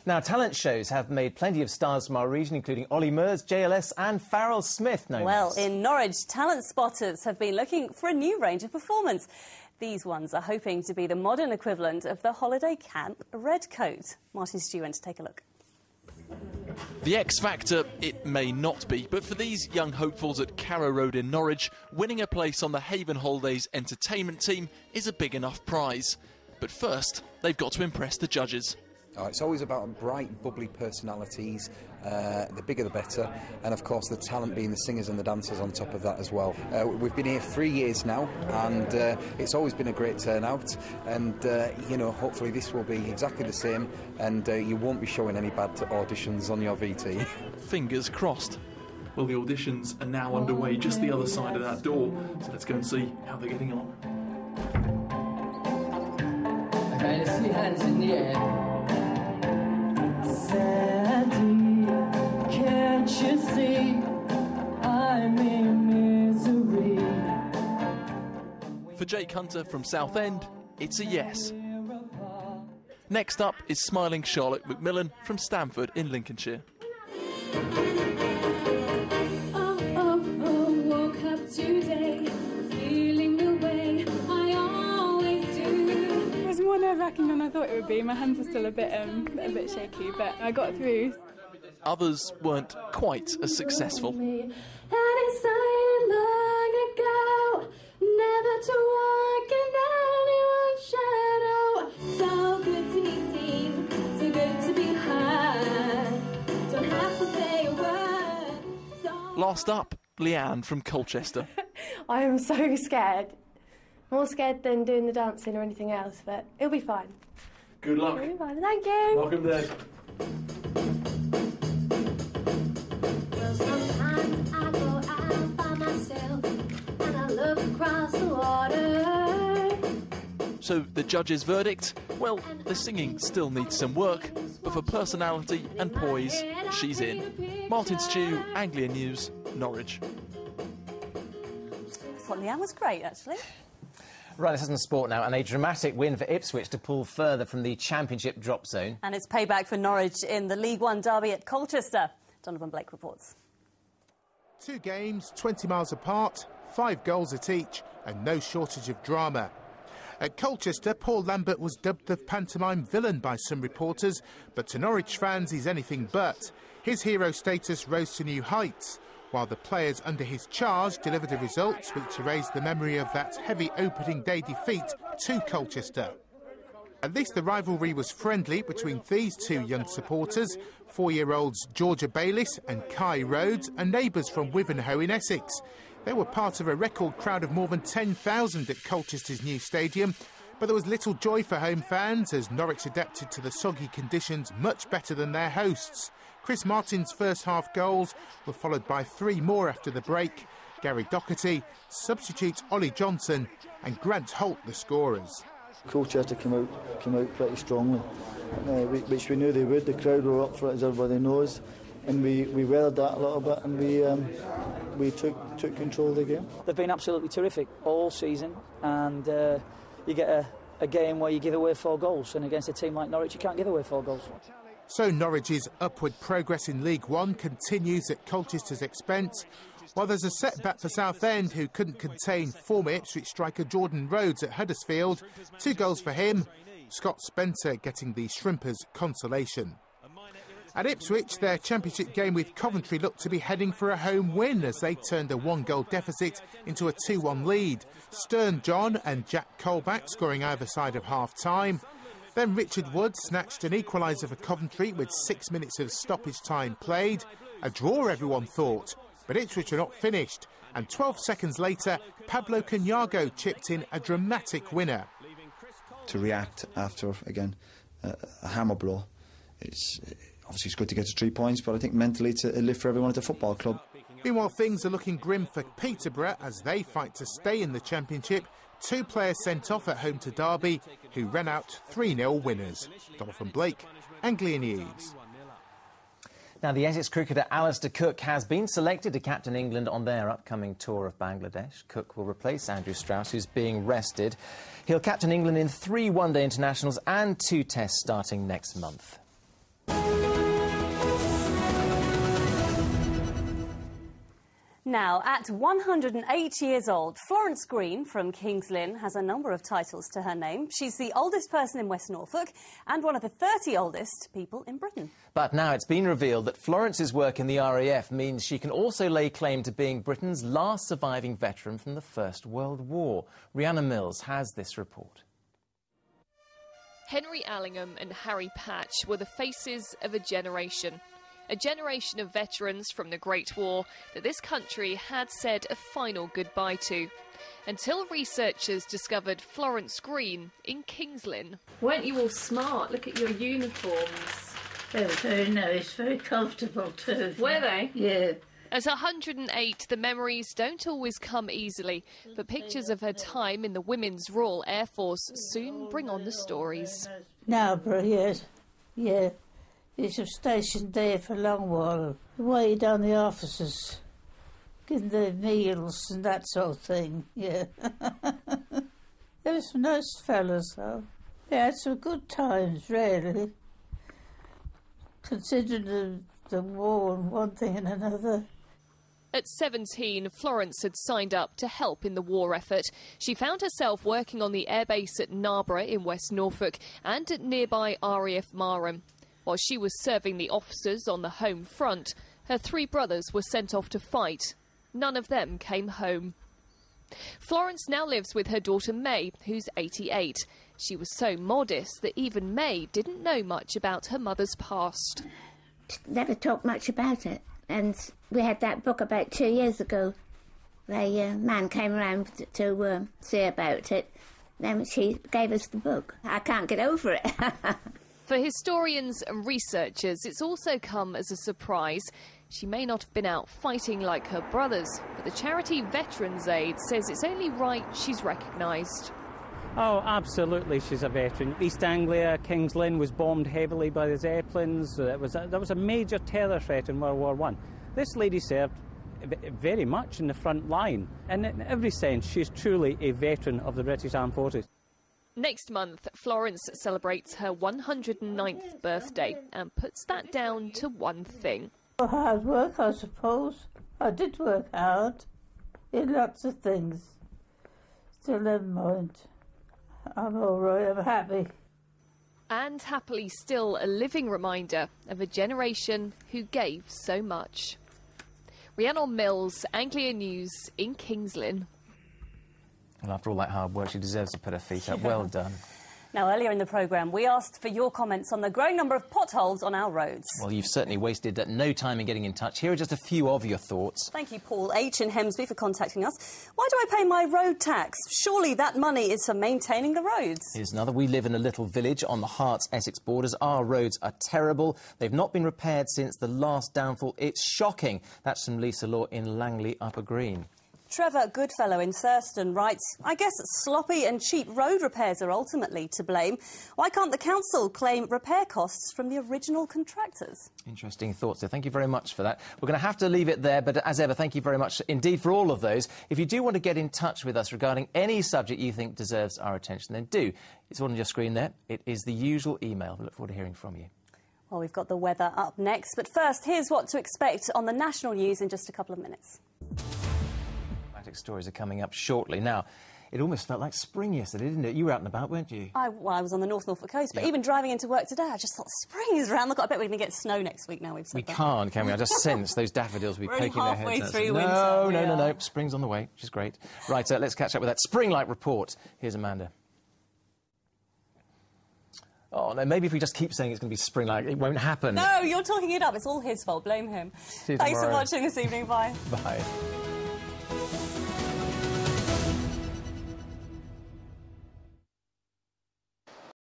Now, talent shows have made plenty of stars from our region, including Ollie Murs, JLS and Farrell Smith, no less. In Norwich, talent spotters have been looking for a new range of performance. These ones are hoping to be the modern equivalent of the holiday camp red coat. Martin Stew went to take a look. The X Factor, it may not be, but for these young hopefuls at Carrow Road in Norwich, winning a place on the Haven Holidays entertainment team is a big enough prize. But first, they've got to impress the judges. It's always about bright, bubbly personalities, the bigger the better, and of course the talent being the singers and the dancers on top of that as well. We've been here 3 years now, and it's always been a great turnout, and you know, hopefully this will be exactly the same, and you won't be showing any bad auditions on your VT. Fingers crossed. Well, the auditions are now underway just the other side of that door, so let's go and see how they're getting on. Okay, let's see hands in the air. Sandy, can't you see I'm in misery? For Jake Hunter from Southend, it's a yes. Next up is smiling Charlotte McMillan from Stamford in Lincolnshire. Woke up today, feeling the way I always do. It was more nerve-wracking than I thought it would be. My hands are still a bit shaky, but I got through. Others weren't quite as successful. And excited long ago, never to walk in anyone's shadow. So good to be seen, so good to be heard. Don't have to say a word. Last up, Leanne from Colchester. I am so scared. More scared than doing the dancing or anything else, but it'll be fine. Good luck. It'll be fine. Thank you. Welcome there. Well, sometimes I go out by myself and I look across the water. So the judge's verdict? Well, the singing still needs some work, but for personality and poise, she's in. Martin Stew, Anglia News, Norwich. I thought Leanne was great, actually. Right, this is on sport now, and a dramatic win for Ipswich to pull further from the Championship drop zone. And it's payback for Norwich in the League One derby at Colchester. Donovan Blake reports. 2 games, 20 miles apart, 5 goals at each, and no shortage of drama. At Colchester, Paul Lambert was dubbed the pantomime villain by some reporters, but to Norwich fans he's anything but. His hero status rose to new heights, while the players under his charge delivered a result which erased the memory of that heavy opening day defeat to Colchester. At least the rivalry was friendly between these 2 young supporters. 4-year-olds Georgia Bayliss and Kai Rhodes are neighbours from Wivenhoe in Essex. They were part of a record crowd of more than 10,000 at Colchester's new stadium, but there was little joy for home fans as Norwich adapted to the soggy conditions much better than their hosts. Chris Martin's first half goals were followed by 3 more after the break. Gary Docherty, substitute Ollie Johnson and Grant Holt the scorers. Colchester came out pretty strongly, which we knew they would. The crowd were up for it, as everybody knows, and we weathered that a little bit, and we took control of the game. They've been absolutely terrific all season, and you get a game where you give away 4 goals, and against a team like Norwich you can't give away 4 goals. So Norwich's upward progress in League One continues at Colchester's expense, while there's a setback for Southend, who couldn't contain former Ipswich striker Jordan Rhodes at Huddersfield. 2 goals for him, Scott Spencer getting the Shrimpers consolation. At Ipswich, their championship game with Coventry looked to be heading for a home win as they turned a 1-goal deficit into a 2-1 lead. Stern John and Jack Colback scoring either side of half-time. Then Richard Wood snatched an equaliser for Coventry with 6 minutes of stoppage time played. A draw, everyone thought, but Ipswich were not finished. And 12 seconds later, Pablo Cunyago chipped in a dramatic winner. To react after, again, a hammer blow, obviously it's good to get to 3 points, but I think mentally it's a lift for everyone at the football club. Meanwhile, things are looking grim for Peterborough as they fight to stay in the Championship. 2 players sent off at home to Derby, who ran out 3-0 winners. Donovan Blake, Anglia News. Now, the Essex cricketer Alistair Cook has been selected to captain England on their upcoming tour of Bangladesh. Cook will replace Andrew Strauss, who's being rested. He'll captain England in 3 one-day internationals and 2 tests starting next month. Now, at 108 years old, Florence Green from King's Lynn has a number of titles to her name. She's the oldest person in West Norfolk and one of the 30 oldest people in Britain. But now it's been revealed that Florence's work in the RAF means she can also lay claim to being Britain's last surviving veteran from the First World War. Rhianna Mills has this report. Henry Allingham and Harry Patch were the faces of a generation of veterans from the Great War that this country had said a final goodbye to, until researchers discovered Florence Green in King's Lynn. Weren't you all smart? Look at your uniforms. They were very nice, very comfortable too. Were they? Yeah. At 108, the memories don't always come easily, but pictures of her time in the Women's Royal Air Force soon bring on the stories. Narborough, yes. Yeah. He's stationed there for a long while. Waited on the officers, giving them meals and that sort of thing, yeah. They were some nice fellas, though. They had some good times, really, considering the war and one thing and another. At 17, Florence had signed up to help in the war effort. She found herself working on the airbase at Narborough in West Norfolk and at nearby RAF Marham. While she was serving the officers on the home front, her 3 brothers were sent off to fight. None of them came home. Florence now lives with her daughter May, who's 88. She was so modest that even May didn't know much about her mother's past. Never talked much about it. And we had that book about 2 years ago. A man came around to see about it. Then she gave us the book. I can't get over it. For historians and researchers, it's also come as a surprise. She may not have been out fighting like her brothers, but the charity Veterans Aid says it's only right she's recognised. Oh, absolutely, she's a veteran. East Anglia, King's Lynn was bombed heavily by the Zeppelins. There was a major terror threat in World War I. This lady served very much in the front line, and in every sense, she's truly a veteran of the British Armed Forces. Next month, Florence celebrates her 109th birthday and puts that down to one thing. Hard work, I suppose. I did work hard in lots of things. Still never mind. I'm all right, I'm happy. And happily still a living reminder of a generation who gave so much. Rhianna Mills, Anglia News in King's Lynn. Well, after all that hard work, she deserves to put her feet up. Well done. Now, earlier in the programme, we asked for your comments on the growing number of potholes on our roads. Well, you've certainly wasted no time in getting in touch. Here are just a few of your thoughts. Thank you, Paul H. in Hemsby, for contacting us. Why do I pay my road tax? Surely that money is for maintaining the roads. Here's another. We live in a little village on the Herts-Essex borders. Our roads are terrible. They've not been repaired since the last downfall. It's shocking. That's from Lisa Law in Langley Upper Green. Trevor Goodfellow in Thurston writes, I guess sloppy and cheap road repairs are ultimately to blame. Why can't the council claim repair costs from the original contractors? Interesting thoughts there. Thank you very much for that. We're going to have to leave it there, but as ever, thank you very much indeed for all of those. If you do want to get in touch with us regarding any subject you think deserves our attention, then do. It's all on your screen there. It is the usual email. We look forward to hearing from you. Well, we've got the weather up next, but first, here's what to expect on the national news in just a couple of minutes. Stories are coming up shortly. Now, it almost felt like spring yesterday, didn't it? You were out and about, weren't you? I was on the North Norfolk coast, but even driving into work today, I just thought spring is around. Look, I bet we're going to get snow next week now we've said that. We can't, can we? I just sense those daffodils will be poking their heads out. We're halfway through winter. No. Spring's on the way, which is great. Right, let's catch up with that spring-like report. Here's Amanda. Oh, no, maybe if we just keep saying it's going to be spring-like, it won't happen. No, you're talking it up. It's all his fault. Blame him. See you Thanks tomorrow. for watching this evening. Bye. Bye.